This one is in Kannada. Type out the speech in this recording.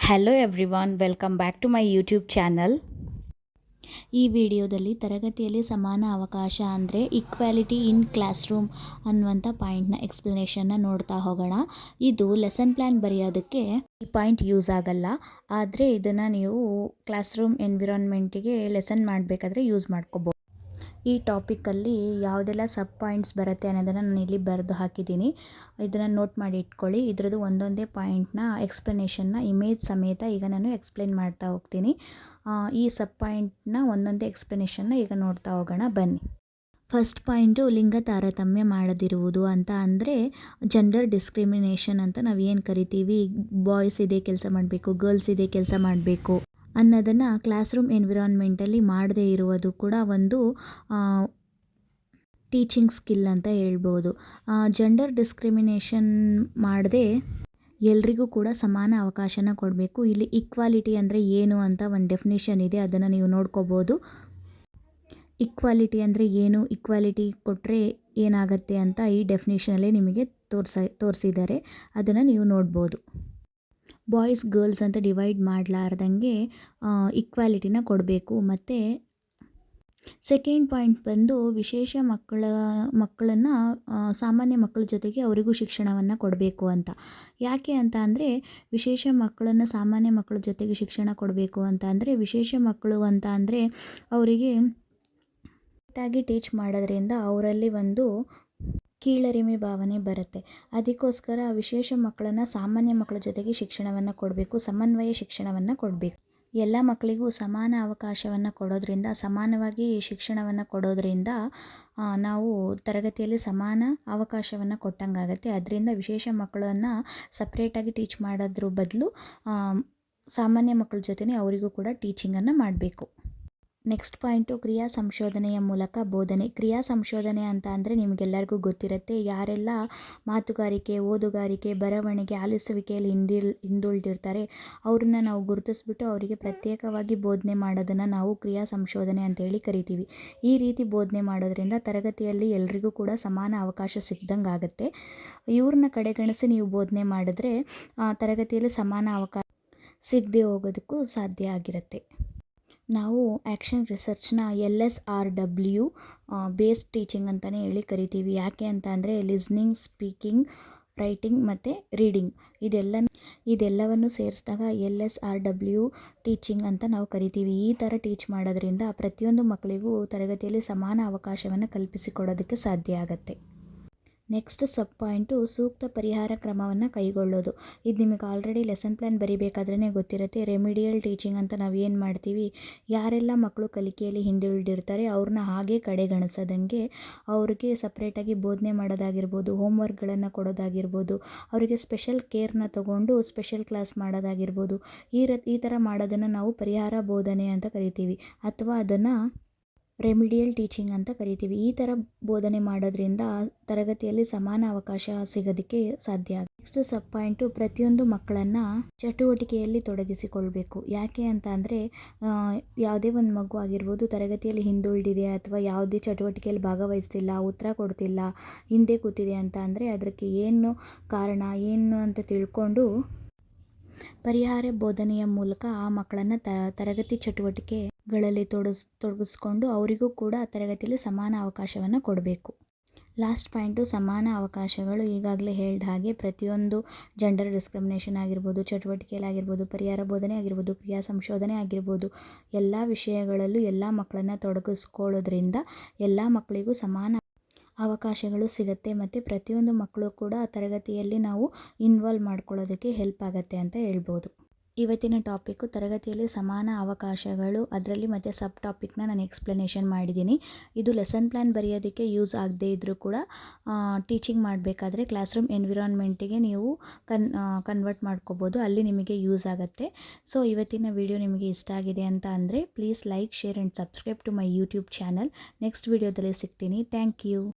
Hello everyone, welcome back to my YouTube channel. ಈ ವಿಡಿಯೋದಲ್ಲಿ ತರಗತಿಯಲ್ಲಿ ಸಮಾನ ಅವಕಾಶ ಅಂದರೆ ಈಕ್ವಾಲಿಟಿ ಇನ್ ಕ್ಲಾಸ್ ರೂಮ್ ಅನ್ನುವಂಥ ಪಾಯಿಂಟ್ನ ಎಕ್ಸ್ಪ್ಲನೇಷನ್ನ ನೋಡ್ತಾ ಹೋಗೋಣ. ಇದು ಲೆಸನ್ ಪ್ಲ್ಯಾನ್ ಬರೆಯೋದಕ್ಕೆ ಈ ಪಾಯಿಂಟ್ ಯೂಸ್ ಆಗಲ್ಲ, ಆದರೆ ಇದನ್ನು ನೀವು ಕ್ಲಾಸ್ ರೂಮ್ ಎನ್ವಿರಾನ್ಮೆಂಟಿಗೆ ಲೆಸನ್ ಮಾಡಬೇಕಾದ್ರೆ ಯೂಸ್ ಮಾಡ್ಕೋಬೋದು. ಈ ಟಾಪಿಕಲ್ಲಿ ಯಾವುದೆಲ್ಲ ಸಬ್ ಪಾಯಿಂಟ್ಸ್ ಬರುತ್ತೆ ಅನ್ನೋದನ್ನು ನಾನು ಇಲ್ಲಿ ಬರೆದು ಹಾಕಿದ್ದೀನಿ. ಇದನ್ನು ನೋಟ್ ಮಾಡಿ ಇಟ್ಕೊಳ್ಳಿ. ಇದರದ್ದು ಒಂದೊಂದೇ ಪಾಯಿಂಟ್ನ ಎಕ್ಸ್ಪ್ಲನೇಷನ್ನ ಇಮೇಜ್ ಸಮೇತ ಈಗ ನಾನು ಎಕ್ಸ್ಪ್ಲೇನ್ ಮಾಡ್ತಾ ಹೋಗ್ತೀನಿ. ಈ ಸಬ್ ಪಾಯಿಂಟ್ನ ಒಂದೊಂದೇ ಎಕ್ಸ್ಪ್ಲನೇಷನ್ನ ಈಗ ನೋಡ್ತಾ ಹೋಗೋಣ, ಬನ್ನಿ. ಫಸ್ಟ್ ಪಾಯಿಂಟು ಲಿಂಗ ತಾರತಮ್ಯ ಮಾಡದಿರುವುದು ಅಂತ ಅಂದರೆ ಜೆಂಡರ್ ಡಿಸ್ಕ್ರಿಮಿನೇಷನ್ ಅಂತ ನಾವು ಏನು ಕರಿತೀವಿ. ಬಾಯ್ಸ್ ಇದೇ ಕೆಲಸ ಮಾಡಬೇಕು, ಗರ್ಲ್ಸ್ ಇದೇ ಕೆಲಸ ಮಾಡಬೇಕು ಅನ್ನೋದನ್ನು ಕ್ಲಾಸ್ ರೂಮ್ ಎನ್ವಿರಾನ್ಮೆಂಟಲ್ಲಿ ಮಾಡದೇ ಇರುವುದು ಕೂಡ ಒಂದು ಟೀಚಿಂಗ್ ಸ್ಕಿಲ್ ಅಂತ ಹೇಳ್ಬೋದು. ಜೆಂಡರ್ ಡಿಸ್ಕ್ರಿಮಿನೇಷನ್ ಮಾಡದೆ ಎಲ್ರಿಗೂ ಕೂಡ ಸಮಾನ ಅವಕಾಶನ ಕೊಡಬೇಕು. ಇಲ್ಲಿ ಈಕ್ವಾಲಿಟಿ ಅಂದರೆ ಏನು ಅಂತ ಒಂದು ಡೆಫಿನೇಷನ್ ಇದೆ, ಅದನ್ನು ನೀವು ನೋಡ್ಕೋಬೋದು. ಈಕ್ವಾಲಿಟಿ ಅಂದರೆ ಏನು, ಈಕ್ವಾಲಿಟಿ ಕೊಟ್ಟರೆ ಏನಾಗುತ್ತೆ ಅಂತ ಈ ಡೆಫಿನೇಷನಲ್ಲೇ ನಿಮಗೆ ತೋರಿಸಿದ್ದಾರೆ, ಅದನ್ನು ನೀವು ನೋಡ್ಬೋದು. ಬಾಯ್ಸ್ ಗರ್ಲ್ಸ್ ಅಂತ ಡಿವೈಡ್ ಮಾಡಲಾರ್ದಂಗೆ ಈಕ್ವಾಲಿಟಿನ ಕೊಡಬೇಕು. ಮತ್ತು ಸೆಕೆಂಡ್ ಪಾಯಿಂಟ್ ಬಂದು ವಿಶೇಷ ಮಕ್ಕಳನ್ನು ಸಾಮಾನ್ಯ ಮಕ್ಕಳ ಜೊತೆಗೆ ಅವರಿಗೂ ಶಿಕ್ಷಣವನ್ನು ಕೊಡಬೇಕು ಅಂತ. ಯಾಕೆ ಅಂತ ಅಂದರೆ ವಿಶೇಷ ಮಕ್ಕಳನ್ನು ಸಾಮಾನ್ಯ ಮಕ್ಕಳ ಜೊತೆಗೆ ಶಿಕ್ಷಣ ಕೊಡಬೇಕು ಅಂತ ಅಂದರೆ ವಿಶೇಷ ಮಕ್ಕಳು ಅಂತ ಅಂದರೆ ಅವರಿಗೆ ಕರೆಕ್ಟಾಗಿ ಟೀಚ್ ಮಾಡೋದ್ರಿಂದ ಅವರಲ್ಲಿ ಒಂದು ಕೀಳರಿಮೆ ಭಾವನೆ ಬರುತ್ತೆ. ಅದಕ್ಕೋಸ್ಕರ ವಿಶೇಷ ಮಕ್ಕಳನ್ನು ಸಾಮಾನ್ಯ ಮಕ್ಕಳ ಜೊತೆಗೆ ಶಿಕ್ಷಣವನ್ನು ಕೊಡಬೇಕು, ಸಮನ್ವಯ ಶಿಕ್ಷಣವನ್ನು ಕೊಡಬೇಕು. ಎಲ್ಲ ಮಕ್ಕಳಿಗೂ ಸಮಾನ ಅವಕಾಶವನ್ನು ಕೊಡೋದ್ರಿಂದ, ಸಮಾನವಾಗಿ ಶಿಕ್ಷಣವನ್ನು ಕೊಡೋದ್ರಿಂದ ನಾವು ತರಗತಿಯಲ್ಲಿ ಸಮಾನ ಅವಕಾಶವನ್ನು ಕೊಟ್ಟಂಗಾಗತ್ತೆ. ಅದರಿಂದ ವಿಶೇಷ ಮಕ್ಕಳನ್ನು ಸಪ್ರೇಟಾಗಿ ಟೀಚ್ ಮಾಡೋದ್ರ ಬದಲು ಸಾಮಾನ್ಯ ಮಕ್ಕಳ ಜೊತೆನೇ ಅವರಿಗೂ ಕೂಡ ಟೀಚಿಂಗನ್ನು ಮಾಡಬೇಕು. ನೆಕ್ಸ್ಟ್ ಪಾಯಿಂಟು ಕ್ರಿಯಾ ಸಂಶೋಧನೆಯ ಮೂಲಕ ಬೋಧನೆ. ಕ್ರಿಯಾ ಸಂಶೋಧನೆ ಅಂತ ಅಂದರೆ ನಿಮಗೆಲ್ಲರಿಗೂ ಗೊತ್ತಿರುತ್ತೆ. ಯಾರೆಲ್ಲ ಮಾತುಗಾರಿಕೆ, ಓದುಗಾರಿಕೆ, ಬರವಣಿಗೆ, ಆಲಿಸುವಿಕೆಯಲ್ಲಿ ಹಿಂದುಳಿದಿರ್ತಾರೆ ಅವ್ರನ್ನ ನಾವು ಗುರುತಿಸ್ಬಿಟ್ಟು ಅವರಿಗೆ ಪ್ರತ್ಯೇಕವಾಗಿ ಬೋಧನೆ ಮಾಡೋದನ್ನು ನಾವು ಕ್ರಿಯಾ ಸಂಶೋಧನೆ ಅಂತೇಳಿ ಕರಿತೀವಿ. ಈ ರೀತಿ ಬೋಧನೆ ಮಾಡೋದ್ರಿಂದ ತರಗತಿಯಲ್ಲಿ ಎಲ್ರಿಗೂ ಕೂಡ ಸಮಾನ ಅವಕಾಶ ಸಿಗ್ದಂಗೆ ಆಗುತ್ತೆ. ಇವ್ರನ್ನ ಕಡೆಗಣಿಸಿ ನೀವು ಬೋಧನೆ ಮಾಡಿದ್ರೆ ತರಗತಿಯಲ್ಲಿ ಸಮಾನ ಅವಕಾಶ ಸಿಗದೆ ಹೋಗೋದಕ್ಕೂ ಸಾಧ್ಯ ಆಗಿರುತ್ತೆ. ನಾವು ಆ್ಯಕ್ಷನ್ ರಿಸರ್ಚ್ನ LSRW ಬೇಸ್ಡ್ ಟೀಚಿಂಗ್ ಅಂತಲೇ ಹೇಳಿ ಕರಿತೀವಿ. ಯಾಕೆ ಅಂತ ಅಂದರೆ ಲಿಸ್ನಿಂಗ್, ಸ್ಪೀಕಿಂಗ್, ರೈಟಿಂಗ್ ಮತ್ತು ರೀಡಿಂಗ್ ಇದೆಲ್ಲವನ್ನು ಸೇರಿಸಿದಾಗ LSRW ಟೀಚಿಂಗ್ ಅಂತ ನಾವು ಕರಿತೀವಿ. ಈ ಥರ ಟೀಚ್ ಮಾಡೋದ್ರಿಂದ ಪ್ರತಿಯೊಂದು ಮಕ್ಕಳಿಗೂ ತರಗತಿಯಲ್ಲಿ ಸಮಾನ ಅವಕಾಶವನ್ನು ಕಲ್ಪಿಸಿಕೊಡೋದಕ್ಕೆ ಸಾಧ್ಯ ಆಗುತ್ತೆ. ನೆಕ್ಸ್ಟ್ ಸಬ್ ಪಾಯಿಂಟು ಸೂಕ್ತ ಪರಿಹಾರ ಕ್ರಮವನ್ನು ಕೈಗೊಳ್ಳೋದು. ಇದು ನಿಮಗೆ ಆಲ್ರೆಡಿ ಲೆಸನ್ ಪ್ಲ್ಯಾನ್ ಬರೀಬೇಕಾದ್ರೇ ಗೊತ್ತಿರುತ್ತೆ. ರೆಮಿಡಿಯಲ್ ಟೀಚಿಂಗ್ ಅಂತ ನಾವು ಏನು ಮಾಡ್ತೀವಿ, ಯಾರೆಲ್ಲ ಮಕ್ಕಳು ಕಲಿಕೆಯಲ್ಲಿ ಹಿಂದುಳಿದಿರ್ತಾರೆ ಅವ್ರನ್ನ ಹಾಗೆ ಕಡೆಗಣಿಸದಂಗೆ ಅವ್ರಿಗೆ ಸಪ್ರೇಟಾಗಿ ಬೋಧನೆ ಮಾಡೋದಾಗಿರ್ಬೋದು, ಹೋಮ್ವರ್ಕ್ಗಳನ್ನು ಕೊಡೋದಾಗಿರ್ಬೋದು, ಅವರಿಗೆ ಸ್ಪೆಷಲ್ ಕೇರ್ನ ತಗೊಂಡು ಸ್ಪೆಷಲ್ ಕ್ಲಾಸ್ ಮಾಡೋದಾಗಿರ್ಬೋದು. ಈ ಥರ ಮಾಡೋದನ್ನು ನಾವು ಪರಿಹಾರ ಬೋಧನೆ ಅಂತ ಕರಿತೀವಿ, ಅಥವಾ ಅದನ್ನು ರೆಮಿಡಿಯಲ್ ಟೀಚಿಂಗ್ ಅಂತ ಕರಿತೀವಿ. ಈ ಥರ ಬೋಧನೆ ಮಾಡೋದ್ರಿಂದ ತರಗತಿಯಲ್ಲಿ ಸಮಾನ ಅವಕಾಶ ಸಿಗೋದಕ್ಕೆ ಸಾಧ್ಯ ಆಗುತ್ತೆ. ನೆಕ್ಸ್ಟ್ ಸಬ್ ಪಾಯಿಂಟು ಪ್ರತಿಯೊಂದು ಮಕ್ಕಳನ್ನು ಚಟುವಟಿಕೆಯಲ್ಲಿ ತೊಡಗಿಸಿಕೊಳ್ಬೇಕು. ಯಾಕೆ ಅಂತ ಅಂದರೆ ಯಾವುದೇ ಒಂದು ಮಗು ಆಗಿರ್ಬೋದು ತರಗತಿಯಲ್ಲಿ ಹಿಂದುಳಿದಿದೆ ಅಥವಾ ಯಾವುದೇ ಚಟುವಟಿಕೆಯಲ್ಲಿ ಭಾಗವಹಿಸ್ತಿಲ್ಲ, ಉತ್ತರ ಕೊಡ್ತಿಲ್ಲ, ಹಿಂದೆ ಕೂತಿದೆ ಅಂತ ಅಂದರೆ ಅದಕ್ಕೆ ಏನು ಕಾರಣ ಏನು ಅಂತ ತಿಳ್ಕೊಂಡು ಪರಿಹಾರ ಬೋಧನೆಯ ಮೂಲಕ ಆ ಮಕ್ಕಳನ್ನು ತರಗತಿ ಚಟುವಟಿಕೆಗಳಲ್ಲಿ ತೊಡಗಿಸ್ಕೊಂಡು ಅವರಿಗೂ ಕೂಡ ತರಗತಿಯಲ್ಲಿ ಸಮಾನ ಅವಕಾಶವನ್ನು ಕೊಡಬೇಕು. ಲಾಸ್ಟ್ ಪಾಯಿಂಟು ಸಮಾನ ಅವಕಾಶಗಳು. ಈಗಾಗಲೇ ಹೇಳಿದ ಹಾಗೆ ಪ್ರತಿಯೊಂದು ಜೆಂಡರ್ ಡಿಸ್ಕ್ರಿಮಿನೇಷನ್ ಆಗಿರ್ಬೋದು, ಚಟುವಟಿಕೆಯಲ್ಲಿ ಆಗಿರ್ಬೋದು, ಪರಿಹಾರ ಬೋಧನೆ ಆಗಿರ್ಬೋದು, ಕ್ರಿಯಾ ಸಂಶೋಧನೆ ಆಗಿರ್ಬೋದು, ಎಲ್ಲ ವಿಷಯಗಳಲ್ಲೂ ಎಲ್ಲ ಮಕ್ಕಳನ್ನು ತೊಡಗಿಸ್ಕೊಳ್ಳೋದ್ರಿಂದ ಎಲ್ಲ ಮಕ್ಕಳಿಗೂ ಸಮಾನ ಅವಕಾಶಗಳು ಸಿಗುತ್ತೆ. ಮತ್ತು ಪ್ರತಿಯೊಂದು ಮಕ್ಕಳು ಕೂಡ ತರಗತಿಯಲ್ಲಿ ನಾವು ಇನ್ವಾಲ್ವ್ ಮಾಡ್ಕೊಳ್ಳೋದಕ್ಕೆ ಹೆಲ್ಪ್ ಆಗುತ್ತೆ ಅಂತ ಹೇಳ್ಬೋದು. ಇವತ್ತಿನ ಟಾಪಿಕ್ಕು ತರಗತಿಯಲ್ಲಿ ಸಮಾನ ಅವಕಾಶಗಳು, ಅದರಲ್ಲಿ ಮತ್ತು ಸಬ್ ಟಾಪಿಕ್ನ ನಾನು ಎಕ್ಸ್ಪ್ಲನೇಷನ್ ಮಾಡಿದ್ದೀನಿ. ಇದು ಲೆಸನ್ ಪ್ಲ್ಯಾನ್ ಬರೆಯೋದಕ್ಕೆ ಯೂಸ್ ಆಗದೇ ಇದ್ದರೂ ಕೂಡ ಟೀಚಿಂಗ್ ಮಾಡಬೇಕಾದ್ರೆ ಕ್ಲಾಸ್ ರೂಮ್ ಎನ್ವಿರಾನ್ಮೆಂಟಿಗೆ ನೀವು ಕನ್ವರ್ಟ್ ಮಾಡ್ಕೋಬೋದು, ಅಲ್ಲಿ ನಿಮಗೆ ಯೂಸ್ ಆಗುತ್ತೆ. ಸೊ ಇವತ್ತಿನ ವಿಡಿಯೋ ನಿಮಗೆ ಇಷ್ಟ ಆಗಿದೆ ಅಂತ ಅಂದರೆ please like, share and subscribe to my YouTube channel. Next ವಿಡಿಯೋದಲ್ಲಿ ಸಿಗ್ತೀನಿ. Thank you.